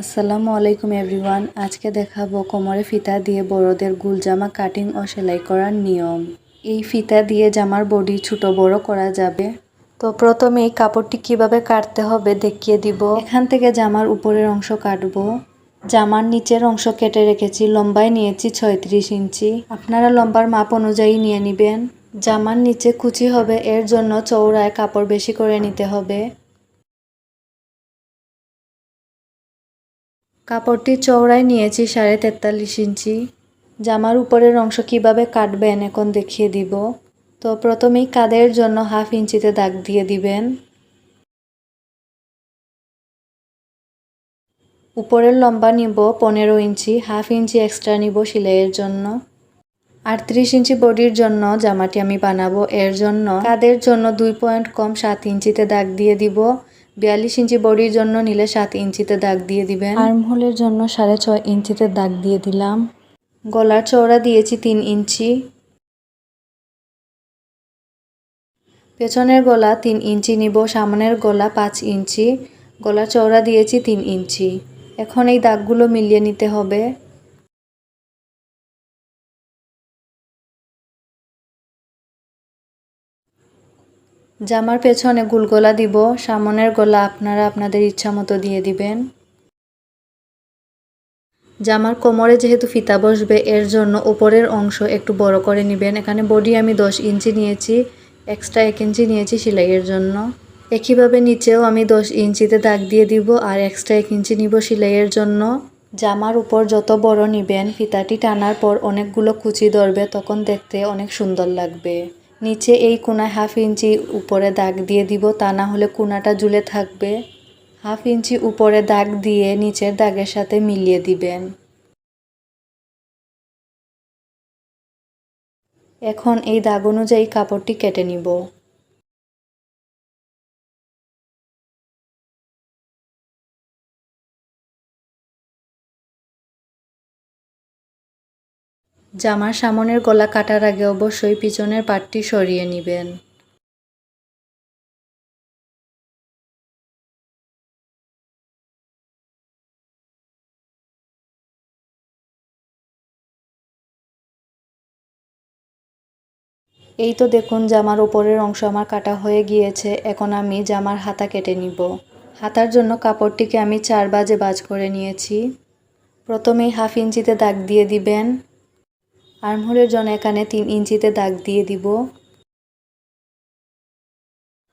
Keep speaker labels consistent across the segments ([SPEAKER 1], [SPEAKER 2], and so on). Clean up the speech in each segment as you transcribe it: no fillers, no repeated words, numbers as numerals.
[SPEAKER 1] আসসালামু আলাইকুম এভরিওয়ান। আজকে দেখাবো কোমরে ফিতা দিয়ে বড়দের গুল জামা কাটিং ও সেলাই করার নিয়ম। এই ফিতা দিয়ে জামার বডি ছোট বড় করা যাবে। তো প্রথমে এই কাপড়টি কিভাবে কাটতে হবে দেখিয়ে দিব। এখান থেকে জামার উপরের অংশ কাটবো। জামার নিচের অংশ কেটে রেখেছি, লম্বায় নিয়েছি 36 ইঞ্চি। আপনারা লম্বার মাপ অনুযায়ী নিয়ে নেবেন। জামার নিচে কুচি হবে, এর জন্য চওড়ায় কাপড় বেশি করে নিতে হবে। কাপড়টি চওড়ায় নিয়েছি 43.5 ইঞ্চি। জামার উপরের অংশ কিভাবে কাটবেন এখন দেখিয়ে দিব। তো প্রথমেই কাঁধের জন্য 1/2 ইঞ্চিতে দাগ দিয়ে দিবেন। উপরের লম্বা নিব 15 ইঞ্চি, 1/2 ইঞ্চি এক্সট্রা নিব সেলাইয়ের জন্য। 38 ইঞ্চি বডির জন্য জামাটি আমি বানাবো, এর জন্য কাঁধের জন্য 2 পয়েন্ট কম 7 ইঞ্চিতে দাগ দিয়ে দিব। 42 ইঞ্চি বডির জন্য নিলে 7 ইঞ্চিতে দাগ দিয়ে দিবেন। আর্মহোলের জন্য 6.5 ইঞ্চিতে দাগ দিয়ে দিলাম। গলার চওড়া দিয়েছি 3 ইঞ্চি। পেছনের গলা 3 ইঞ্চি নিব, সামনের গলা 5 ইঞ্চি। গলার চওড়া দিয়েছি 3 ইঞ্চি। এখন এই দাগগুলো মিলিয়ে নিতে হবে। জামার পেছনে গোল গলা দিব, সামনের গলা আপনারা আপনাদের ইচ্ছা মতো দিয়ে দিবেন। জামার কোমরে যেহেতু ফিতা বসবে, এর জন্য উপরের অংশ একটু বড় করে নেবেন। এখানে বডি আমি 10 ইঞ্চি নিয়েছি, এক্সট্রা 1 ইঞ্চি নিয়েছি সেলাইয়ের জন্য। একইভাবে নিচেও আমি 10 ইঞ্চিতে দাগ দিয়ে দিব আর এক্সট্রা 1 ইঞ্চি নিব সেলাইয়ের জন্য। জামার উপর যত বড় নিবেন, ফিতাটি টানার পর অনেকগুলো কুচি ধরবে, তখন দেখতে অনেক সুন্দর লাগবে। নিচে এই কোণায় 1/2 ইঞ্চি উপরে দাগ দিয়ে দিব, তা না হলে কোণাটা ঝুলে থাকবে। 1/2 ইঞ্চি উপরে দাগ দিয়ে নিচের দাগের সাথে মিলিয়ে দিবেন। এখন এই দাগ অনুযায়ী কাপড়টি কেটে নিব। জামার সামনের গলা কাটার আগে অবশ্যই পিছনের পাটটি সরিয়ে নেবেন। এই তো দেখুন জামার উপরের অংশ আমার কাটা হয়ে গিয়েছে। এখন আমি জামার হাতা কেটে নিব। হাতার জন্য কাপড়টিকে আমি 4 ভাঁজে ভাঁজ করে নিয়েছি। প্রথমেই 1/2 ইঞ্চিতে দাগ দিয়ে দিবেন। আর্মহোলের জন্য এখানে 3 ইঞ্চিতে দাগ দিয়ে দিব।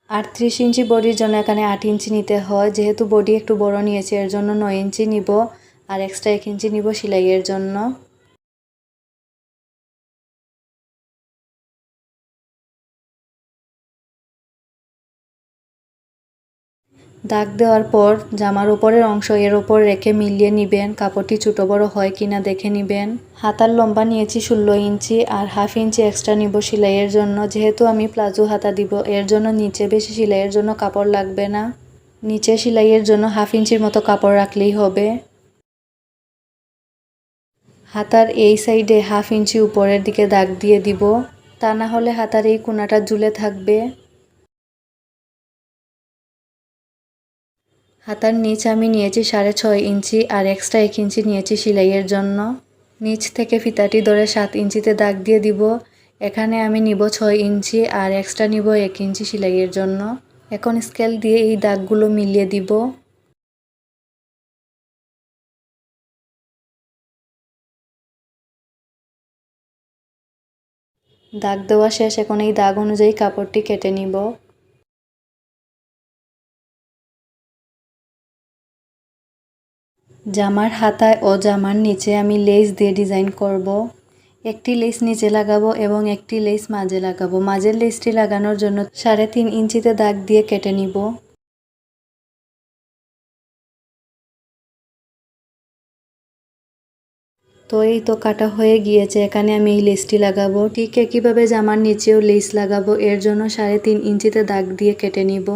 [SPEAKER 1] 38 ইঞ্চি বডির জন্য এখানে 8 ইঞ্চি নিতে হয়। যেহেতু বডি একটু বড় নিয়েছি, এর জন্য 9 ইঞ্চি নিব আর এক্সট্রা 1 ইঞ্চি নিব সেলাইয়ের জন্য। দাগ দেওয়ার পর জামার উপরের অংশ এর ওপর রেখে মিলিয়ে নিবেন, কাপড়টি ছোট বড় হয় কিনা দেখে নিবেন। হাতার লম্বা নিয়েছি 16 ইঞ্চি আর 1/2 ইঞ্চি এক্সট্রা নিব সেলাইয়ের জন্য। যেহেতু আমি প্লাজো হাতা দিব, এর জন্য নিচে বেশি সেলাইয়ের জন্য কাপড় লাগবে না। নিচে সেলাইয়ের জন্য 1/2 ইঞ্চির মতো কাপড় রাখলেই হবে। হাতার এই সাইডে 1/2 ইঞ্চি উপরের দিকে দাগ দিয়ে দিব, তা না হলে হাতার এই কোণাটা ঝুলে থাকবে। হাতার নিচ আমি নিয়েছি 6.5 ইঞ্চি আর এক্সট্রা 1 ইঞ্চি নিয়েছি সেলাইয়ের জন্য। নিচ থেকে ফিতাটি ধরে 7 ইঞ্চিতে দাগ দিয়ে দিব। এখানে আমি নিব 6 ইঞ্চি আর এক্সট্রা নিব 1 ইঞ্চি সেলাইয়ের জন্য। এখন স্কেল দিয়ে এই দাগগুলো মিলিয়ে দিব। দাগ দেওয়া শেষ। এখন এই দাগ অনুযায়ী কাপড়টি কেটে নিব। জামার হাতায় ও জামার নিচে আমি লেস দিয়ে ডিজাইন করব। একটি লেস নিচে লাগাবো এবং একটি লেস মাঝে লাগাবো। মাঝের লেসটি লাগানোর জন্য 3.5 ইঞ্চিতে দাগ দিয়ে কেটে নিব। তো এই তো কাটা হয়ে গিয়েছে। এখানে আমি এই লেসটি লাগাবো। ঠিক একইভাবে জামার নিচেও লেস লাগাবো, এর জন্য 3.5 ইঞ্চিতে দাগ দিয়ে কেটে নিব।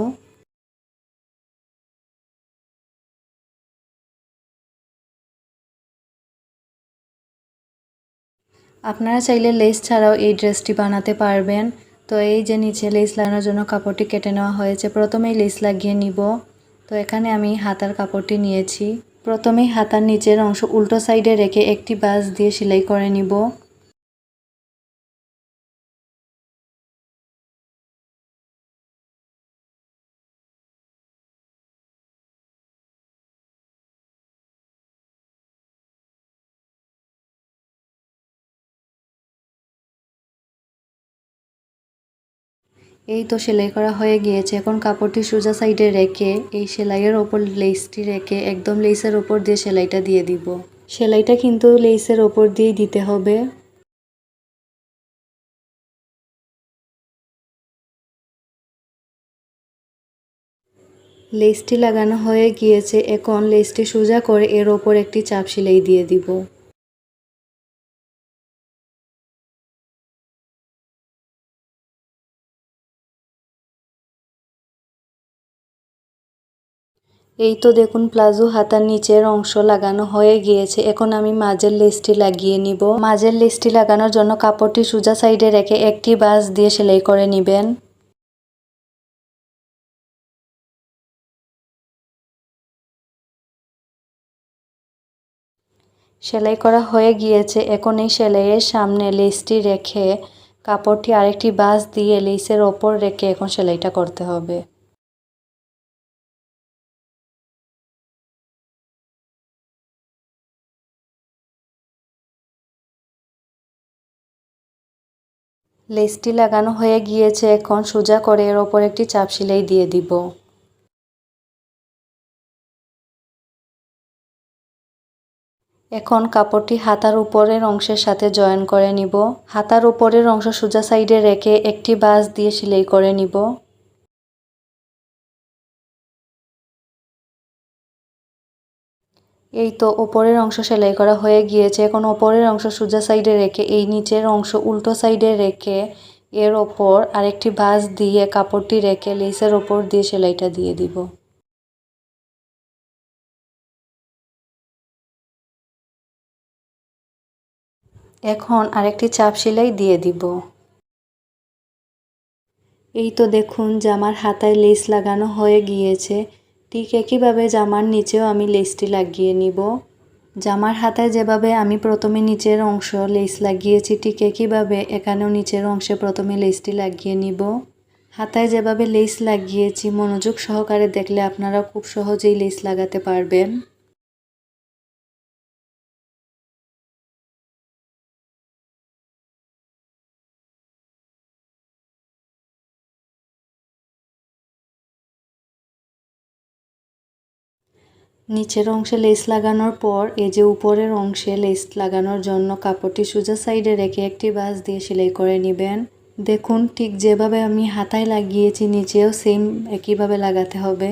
[SPEAKER 1] আপনারা চাইলে লেস ছাড়াও এই ড্রেসটি বানাতে পারবেন। তো এই যে নিচে লেস লাগানোর জন্য কাপড়টি কেটে নেওয়া হয়েছে, প্রথমেই লেস লাগিয়ে নিব। তো এখানে আমি হাতার কাপড়টি নিয়েছি। প্রথমেই হাতার নিচের অংশ উল্টো সাইডে রেখে একটি ভাঁজ দিয়ে সেলাই করে নিব। এই তো সেলাই করা হয়ে গিয়েছে। এখন কাপড়টি সোজা সাইডে রেখে এই সেলাইয়ের ওপর লেসটি রেখে একদম লেসের ওপর দিয়ে সেলাইটা দিয়ে দিব। সেলাইটা কিন্তু লেসের ওপর দিয়েই দিতে হবে। লেসটি লাগানো হয়ে গিয়েছে। এখন লেসটি সোজা করে এর ওপর একটি চাপ সেলাই দিয়ে দিব। এই তো দেখুন প্লাজো হাতার নিচের অংশ লাগানো হয়ে গিয়েছে। এখন আমি মাঝের লেসটি লাগিয়ে নিব। মাঝের লেসটি লাগানোর জন্য কাপড়টি সোজা সাইডে রেখে একটি ভাঁজ দিয়ে সেলাই করে নেবেন। সেলাই করা হয়ে গিয়েছে। এখন এই সেলাইয়ের সামনে লেসটি রেখে কাপড়টি আরেকটি ভাঁজ দিয়ে লেসের ওপর রেখে এখন সেলাইটা করতে হবে। লেসটি লাগানো হয়ে গিয়েছে। এখন সোজা করে এর ওপর একটি চাপ সেলাই দিয়ে দিব। এখন কাপড়টি হাতার উপরের অংশের সাথে জয়েন করে নিব। হাতার উপরের অংশ সোজা সাইডে রেখে একটি ভাঁজ দিয়ে সেলাই করে নিব। এই তো উপরের অংশ সেলাই করা হয়ে গিয়েছে। এখন উপরের অংশ সোজা সাইডে রেখে এই নিচের অংশ উল্টো সাইডে রেখে এর ওপর আরেকটি ভাঁজ দিয়ে কাপড়টি রেখে লেসের ওপর দিয়ে সেলাইটা দিয়ে দিব। এখন আরেকটি চাপ সেলাই দিয়ে দিব। এই তো দেখুন জামার হাতায় লেস লাগানো হয়ে গিয়েছে। ঠিক একইভাবে জামার নিচেও আমি লেসটি লাগিয়ে নিব। জামার হাতায় যেভাবে আমি প্রথমে নিচের অংশ লেস লাগিয়েছি ঠিক একইভাবে এখানেও নিচের অংশে প্রথমে লেসটি লাগিয়ে নিব। হাতায় যেভাবে লেস লাগিয়েছি মনোযোগ সহকারে দেখলে আপনারা খুব সহজেই লেস লাগাতে পারবেন। নিচের অংশে লেস লাগানোর পর এই যে উপরের অংশে লেস লাগানোর জন্য কাপড়টি সোজা সাইডে রেখে একটি ভাঁজ দিয়ে সেলাই করে নেবেন। দেখুন ঠিক যেভাবে আমি হাতায় লাগিয়েছি নিচেও সেম একইভাবে লাগাতে হবে।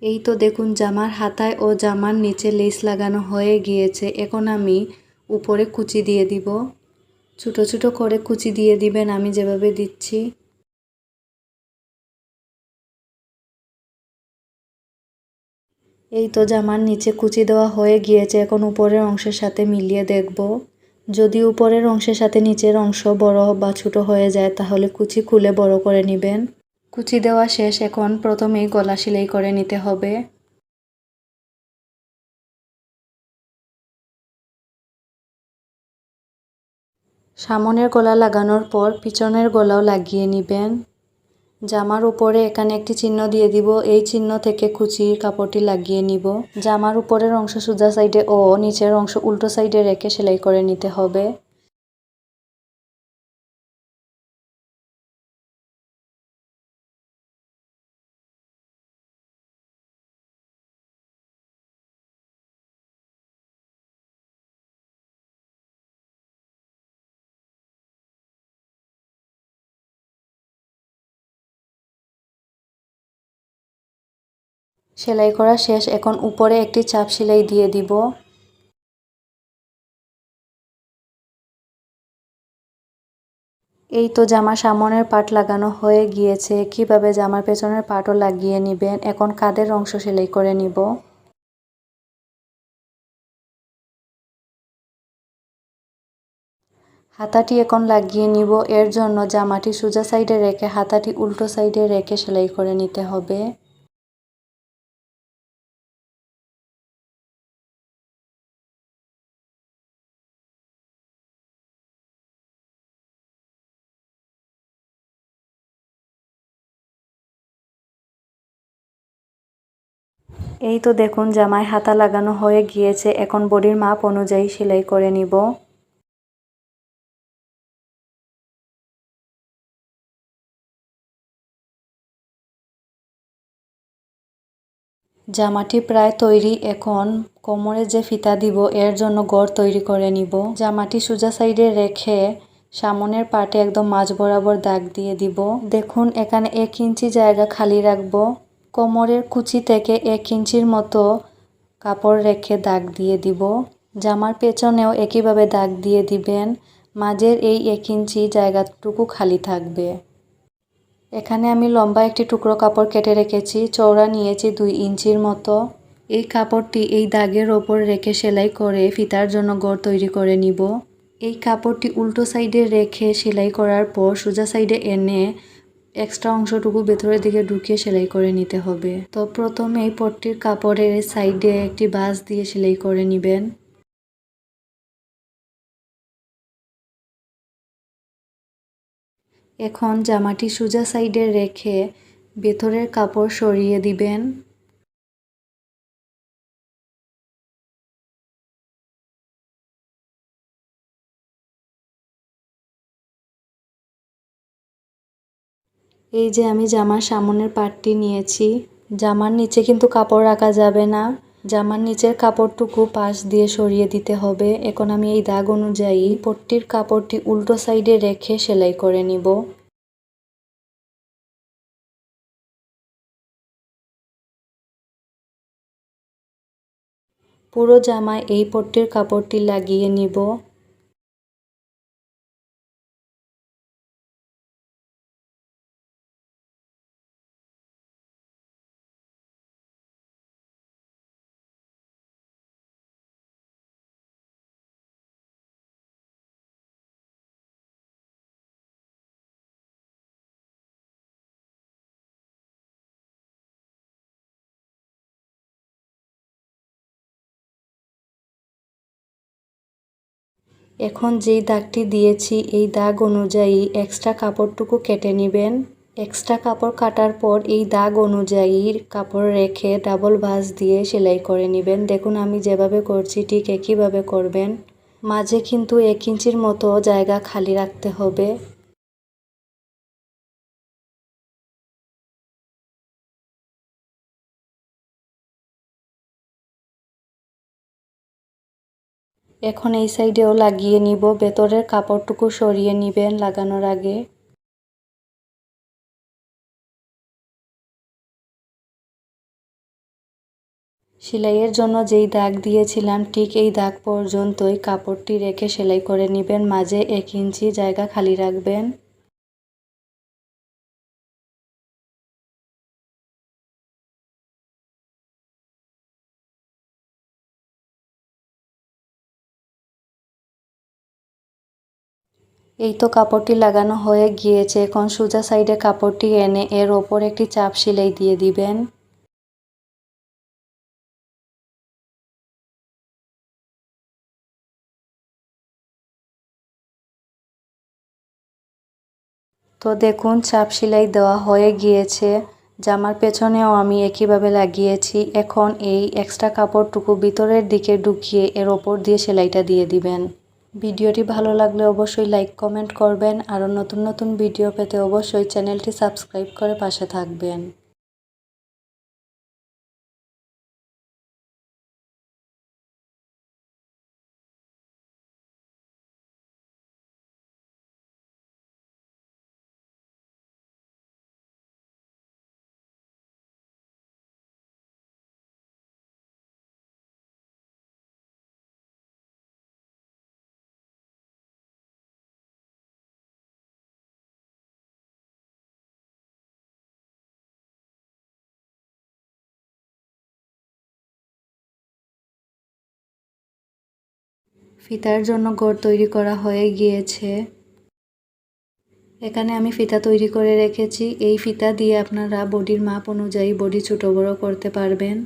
[SPEAKER 1] এই তো দেখুন জামার হাতায় ও জামার নিচে লেস লাগানো হয়ে গিয়েছে। এখন আমি উপরে কুচি দিয়ে দিব। ছোট ছোট করে কুচি দিয়ে দিবেন আমি যেভাবে দিচ্ছি। এই তো জামার নিচে কুচি দেওয়া হয়ে গিয়েছে। এখন উপরের অংশের সাথে মিলিয়ে দেখব। যদি উপরের অংশের সাথে নিচের অংশ বড় বা ছোট হয়ে যায় তাহলে কুচি খুলে বড় করে নেবেন। কুচি দেওয়া শেষ। এখন প্রথমেই গলা সেলাই করে নিতে হবে। সামনের গলা লাগানোর পর পিছনের গলাও লাগিয়ে নেবেন। জামার উপরে এখানে একটি চিহ্ন দিয়ে দিব, এই চিহ্ন থেকে কুচির কাপড়টি লাগিয়ে নিব। জামার উপরের অংশ সোজা সাইডে ও নিচের অংশ উল্টো সাইডে রেখে সেলাই করে নিতে হবে। সেলাই করা শেষ, এখন উপরে একটি চাপ সেলাই দিয়ে দিব। এই তো জামার সামনের পার্ট লাগানো হয়ে গিয়েছে, কিভাবে জামার পেছনের পার্টও লাগিয়ে নেবেন। এখন কাঁধের অংশ সেলাই করে নিব। হাতাটি এখন লাগিয়ে নিব, এর জন্য জামাটি সোজা সাইডে রেখে হাতাটি উল্টো সাইডে রেখে সেলাই করে নিতে হবে। এই তো দেখুন জামায় হাতা লাগানো হয়ে গিয়েছে, এখন বডির মাপ অনুযায়ী সেলাই করে নিব। জামাটি প্রায় তৈরি, এখন কোমরে যে ফিতা দিব এর জন্য গড় তৈরি করে নিব। জামাটি সোজা সাইডে রেখে সামনের পাটে একদম মাঝ বরাবর দাগ দিয়ে দিব। দেখুন এখানে 1 ইঞ্চি জায়গা খালি রাখবো। কোমরের কুচি থেকে 1 ইঞ্চির মতো কাপড় রেখে দাগ দিয়ে দিব। জামার পেছনেও একইভাবে দাগ দিয়ে দিবেন। মাঝের এই 1 ইঞ্চি জায়গাটুকু খালি থাকবে। এখানে আমি লম্বা একটি টুকরো কাপড় কেটে রেখেছি, চওড়া নিয়েছি 2 ইঞ্চির মতো। এই কাপড়টি এই দাগের ওপর রেখে সেলাই করে ফিতার জন্য গড় তৈরি করে নিব। এই কাপড়টি উল্টো সাইডে রেখে সেলাই করার পর সোজা সাইডে এনে এক্সট্রা অংশটুকু ভেতরের দিকে ঢুকিয়ে সেলাই করে নিতে হবে। তো প্রথমে এই পট্টির কাপড়ের সাইডে একটি ভাঁজ দিয়ে সেলাই করে নেবেন। এখন জামাটি সোজা সাইডে রেখে ভেতরের কাপড় সরিয়ে দিবেন। এই যে আমি জামার সামনের পার্টটি নিয়েছি, জামার নিচে কিন্তু কাপড় রাখা যাবে না, জামার নিচের কাপড়টুকু পাশ দিয়ে সরিয়ে দিতে হবে। এখন আমি এই দাগ অনুযায়ী পট্টির কাপড়টি উল্টো সাইডে রেখে সেলাই করে নিব। পুরো জামায় এই পট্টির কাপড়টি লাগিয়ে নিব। এখন যেই দাগটি দিয়েছি এই দাগ অনুযায়ী এক্সট্রা কাপড়টুকু কেটে নেবেন। এক্সট্রা কাপড় কাটার পর এই দাগ অনুযায়ী কাপড় রেখে ডাবল ভাঁজ দিয়ে সেলাই করে নেবেন। দেখুন আমি যেভাবে করছি ঠিক একইভাবে করবেন। মাঝে কিন্তু 1 ইঞ্চির মতো জায়গা খালি রাখতে হবে। এখন এই সাইডেও লাগিয়ে নিব, ভেতরের কাপড়টুকু সরিয়ে নেবেন লাগানোর আগে। সেলাইয়ের জন্য যেই দাগ দিয়েছিলাম ঠিক এই দাগ পর্যন্তই কাপড়টি রেখে সেলাই করে নেবেন, মাঝে 1 ইঞ্চি জায়গা খালি রাখবেন। এই তো কাপড়টি লাগানো হয়ে গিয়েছে, এখন সোজা সাইডে কাপড়টি এনে এর ওপর একটি চাপ সেলাই দিয়ে দিবেন। তো দেখুন চাপ সেলাই দেওয়া হয়ে গিয়েছে। জামার পেছনেও আমি একইভাবে লাগিয়েছি। এখন এই এক্সট্রা কাপড়টুকু ভিতরের দিকে ঢুকিয়ে এর ওপর দিয়ে সেলাইটা দিয়ে দিবেন। ভিডিওটি ভালো লাগলে অবশ্যই লাইক কমেন্ট করবেন। আরও নতুন নতুন ভিডিও পেতে অবশ্যই চ্যানেলটি সাবস্ক্রাইব করে পাশে থাকবেন। ফিতার জন্য গড় তৈরি করা হয়ে গিয়েছে। এখানে আমি ফিতা তৈরি করে রেখেছি। এই ফিতা দিয়ে আপনারা বডির মাপ অনুযায়ী বডি ছোট বড় করতে পারবেন।